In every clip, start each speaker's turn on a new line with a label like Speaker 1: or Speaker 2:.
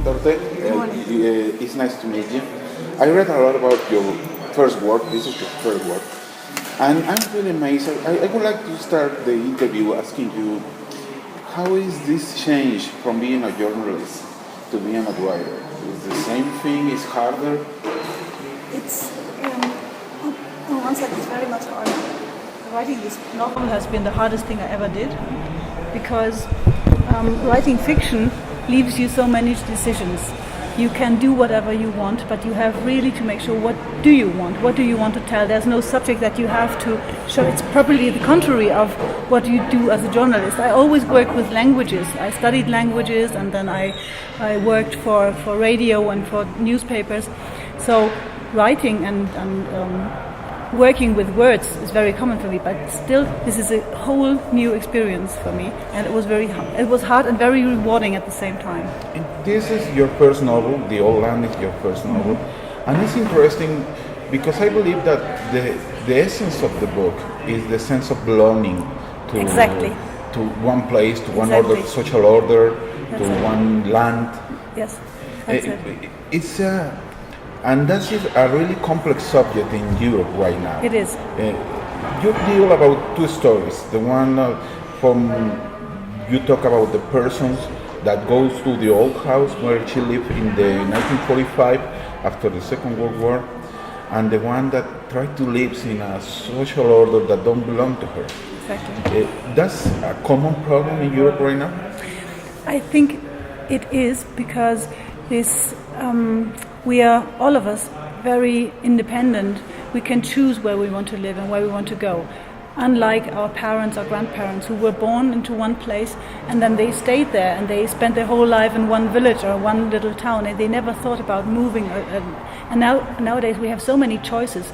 Speaker 1: morning, Dörte. It's nice to meet you. I read a lot about your first work. This is your first work. And I'm really amazed. I would like to start the interview asking you, how is this change from being a journalist to being a writer? Is the same thing? Is harder?
Speaker 2: It's, on one side, it's very much harder. Writing this novel has been the hardest thing I ever did, because writing fiction leaves you so many decisions. You can do whatever you want, but you have really to make sure what do you want to tell. There's no subject that you have to show. It's probably the contrary of what you do as a journalist. I always work with languages. I studied languages, and then I worked for radio and for newspapers. So writing and working with words is very common for me, but still this is a whole new experience for me, and it was hard and very rewarding at the same time.
Speaker 1: And this is your first novel, The Old Land is your first novel, and it's interesting because I believe that the essence of the book is the sense of belonging to to one place, to one order, social order, to one land.
Speaker 2: Yes, that's it.
Speaker 1: And that is a really complex subject in Europe right now.
Speaker 2: It is.
Speaker 1: You deal about two stories. The one you talk about the persons that goes to the old house where she lived in the 1945 after the Second World War, and the one that tried to live in a social order that don't belong to her.
Speaker 2: Exactly.
Speaker 1: That's a common problem in Europe right now?
Speaker 2: I think it is, because this we are, all of us, very independent. We can choose where we want to live and where we want to go. Unlike our parents or grandparents who were born into one place and then they stayed there and they spent their whole life in one village or one little town, and they never thought about moving. And nowadays we have so many choices,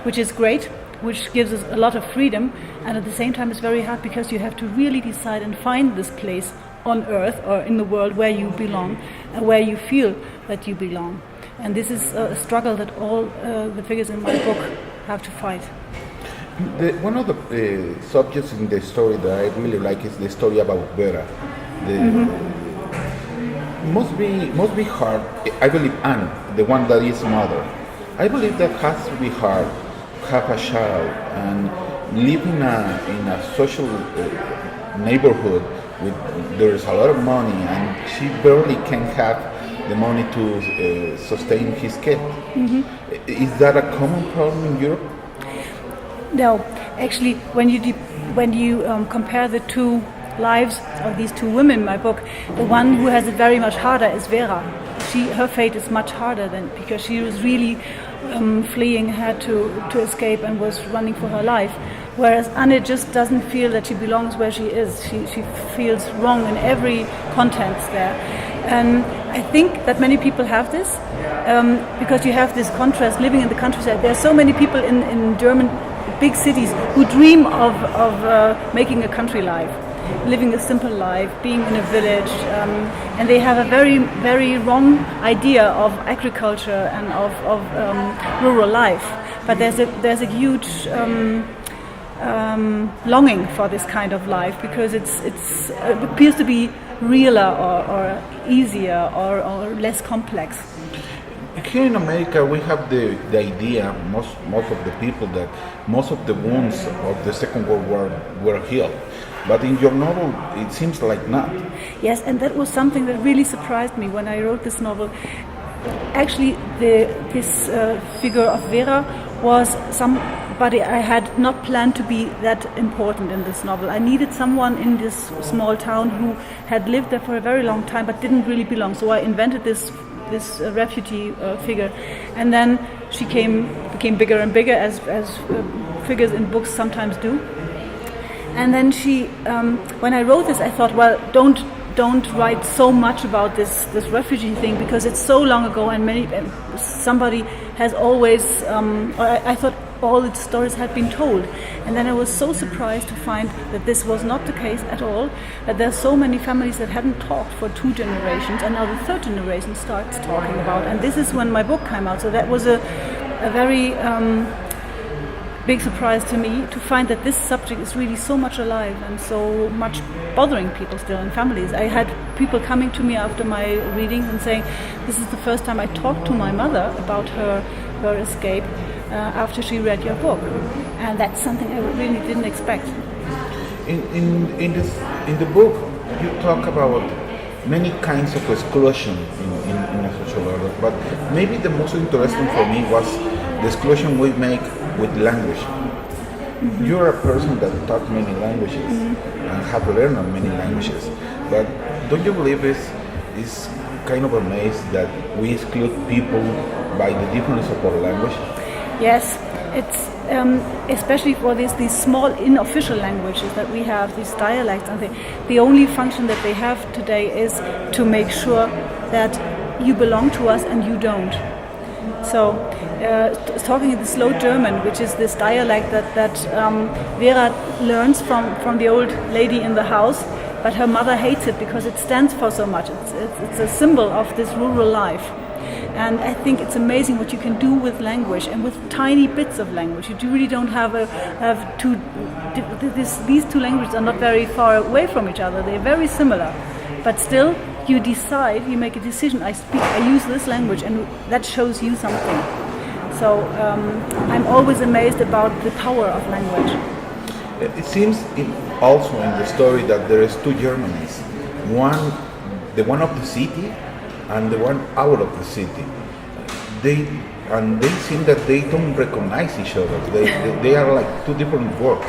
Speaker 2: which is great, which gives us a lot of freedom, and at the same time it's very hard because you have to really decide and find this place on earth or in the world where you belong and where you feel that you belong. And this is a struggle that all the figures in my book have to fight.
Speaker 1: One of the subjects in the story that I really like is the story about Vera. Must be hard. I believe Anne, the one that is mother. I believe that has to be hard. Have a child and live in a social neighborhood with there's a lot of money, and she barely can have the money to sustain his kid. Mm-hmm. Is that a common problem in Europe?
Speaker 2: No, actually, when you compare the two lives of these two women in my book, the one who has it very much harder is Vera. Her fate is much harder because she was really fleeing, had to escape, and was running for her life. Whereas Anne just doesn't feel that she belongs where she is. She feels wrong in every context there. And I think that many people have this, because you have this contrast living in the countryside. There are so many people in German big cities who dream of making a country life, living a simple life, being in a village, and they have a very, very wrong idea of agriculture and of rural life. But there's a huge longing for this kind of life, because it appears to be realer or easier or less complex.
Speaker 1: Here in America, we have the idea, most of the people, that most of the wounds of the Second World War were healed. But in your novel, it seems like not.
Speaker 2: Yes, and that was something that really surprised me when I wrote this novel. Actually, this figure of Vera was somebody I had not planned to be that important in this novel. I needed someone in this small town who had lived there for a very long time but didn't really belong. So I invented this refugee figure, and then she became bigger and bigger as figures in books sometimes do. And then when I wrote this, I thought, well, don't write so much about this refugee thing, because it's so long ago, and somebody has always. I thought all its stories had been told, and then I was so surprised to find that this was not the case at all. That there are so many families that hadn't talked for 2 generations, and now the 3rd generation starts talking about. And this is when my book came out. So that was a very big surprise to me to find that this subject is really so much alive and so much bothering people still in families. I had people coming to me after my reading and saying, this is the first time I talked to my mother about her escape after she read your book. And that's something I really didn't expect.
Speaker 1: In the book, you talk about many kinds of exclusion in a social order, but maybe the most interesting for me was the exclusion we make with language. Mm-hmm. You're a person that talks many languages and have learned many languages, but don't you believe it's kind of amazed that we exclude people by the difference of our language?
Speaker 2: Yes, it's especially for these small unofficial languages that we have, these dialects, and the only function that they have today is to make sure that you belong to us and you don't. So, talking in the slow German, which is this dialect that Vera learns from the old lady in the house, but her mother hates it because it stands for so much. It's a symbol of this rural life. And I think it's amazing what you can do with language and with tiny bits of language. You really don't have these two languages are not very far away from each other. They're very similar, but still you decide, you make a decision. I use this language, and that shows you something. So I'm always amazed about the power of language.
Speaker 1: It seems also in the story that there is two Germanys, the one of the city and the one out of the city. They seem that they don't recognize each other. They are like two different worlds.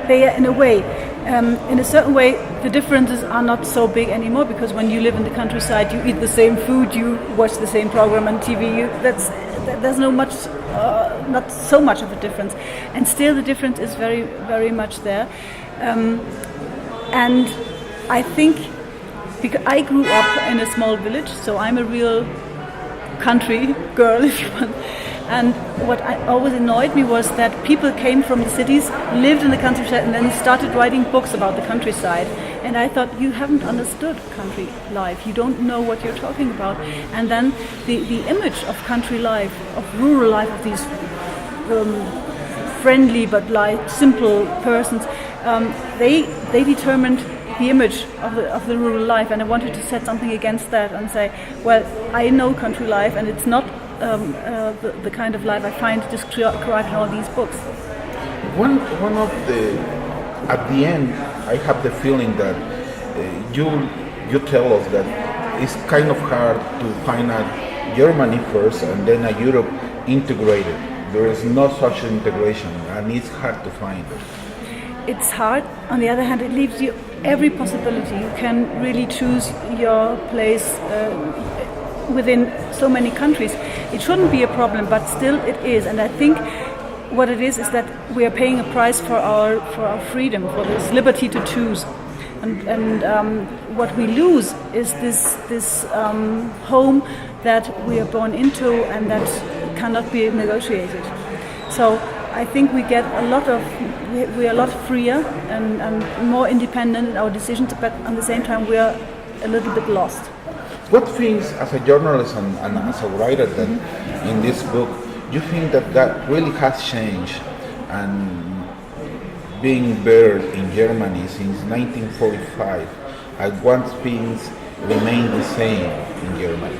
Speaker 2: They are, in a way, in a certain way, the differences are not so big anymore, because when you live in the countryside, you eat the same food, you watch the same program on TV. There's not so much of a difference, and still the difference is very, very much there. And I think, because I grew up in a small village, so I'm a real country girl, if you want. And what always annoyed me was that people came from the cities, lived in the countryside, and then started writing books about the countryside. And I thought, you haven't understood country life. You don't know what you're talking about. And then the image of country life, of rural life, of these friendly but simple persons, they determined the image of the rural life, and I wanted to set something against that and say, well, I know country life, and it's not the kind of life I find described in all these books.
Speaker 1: One of at the end, I have the feeling that you tell us that it's kind of hard to find a Germany first and then a Europe integrated. There is no such integration, and it's hard to find it.
Speaker 2: It's hard. On the other hand, it leaves you every possibility. You can really choose your place within so many countries. It shouldn't be a problem, but still it is. And I think what it is that we are paying a price for our freedom, for this liberty to choose. And what we lose is this home that we are born into and that cannot be negotiated. So I think we get we are a lot freer and more independent in our decisions, but at the same time we are a little bit lost.
Speaker 1: What things, as a journalist and as a writer, that in this book, you think that really has changed and being buried in Germany since 1945, and what things remain the same in Germany?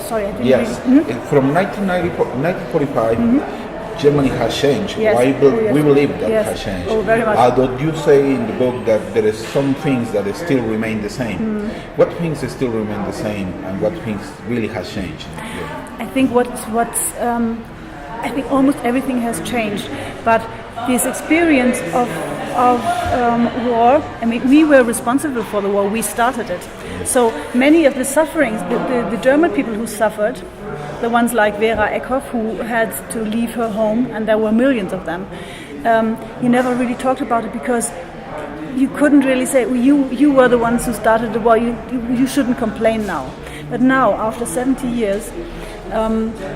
Speaker 2: Sorry, I didn't.
Speaker 1: Yes, from 1945, Germany has changed.
Speaker 2: Yes.
Speaker 1: We believe that has changed.
Speaker 2: Oh, very much.
Speaker 1: Although you say in the book that there is some things that still remain the same. What things still remain the same, and what things really has changed?
Speaker 2: I think I think almost everything has changed, but this experience of war. I mean, we were responsible for the war. We started it. So many of the sufferings, the German people who suffered, the ones like Vera Eckhoff, who had to leave her home, and there were millions of them. You never really talked about it because you couldn't really say, well, you were the ones who started the war. You shouldn't complain now. But now, after 70 years.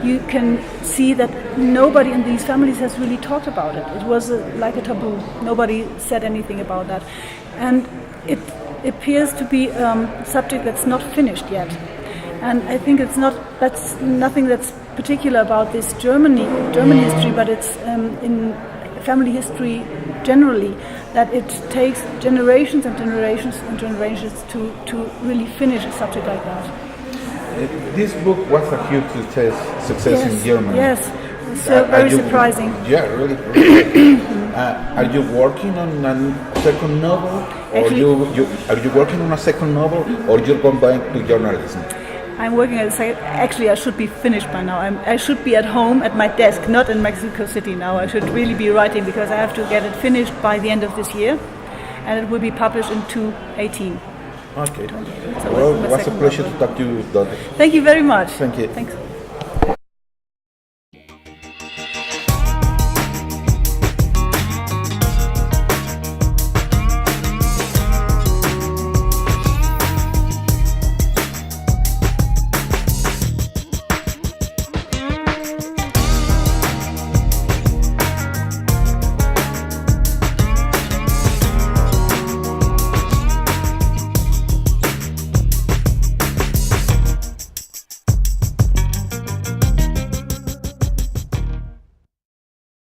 Speaker 2: You can see that nobody in these families has really talked about it. It was like a taboo. Nobody said anything about that. And it appears to be a subject that's not finished yet. And I think that's nothing that's particular about this German history, but it's in family history generally, that it takes generations and generations and generations to really finish a subject like that.
Speaker 1: This book was a huge success in Germany.
Speaker 2: Yes, it's very surprising.
Speaker 1: Yeah, really. Are you working on a second novel, or are you working on a second novel, or you're going back to journalism?
Speaker 2: I'm working at actually I should be finished by now. I should be at home at my desk, not in Mexico City now. I should really be writing because I have to get it finished by the end of this year, and it will be published in 2018.
Speaker 1: Okay.
Speaker 2: So
Speaker 1: well, it was a pleasure to talk to you, Dörte.
Speaker 2: Thank you very much.
Speaker 1: Thank you.
Speaker 2: Thanks.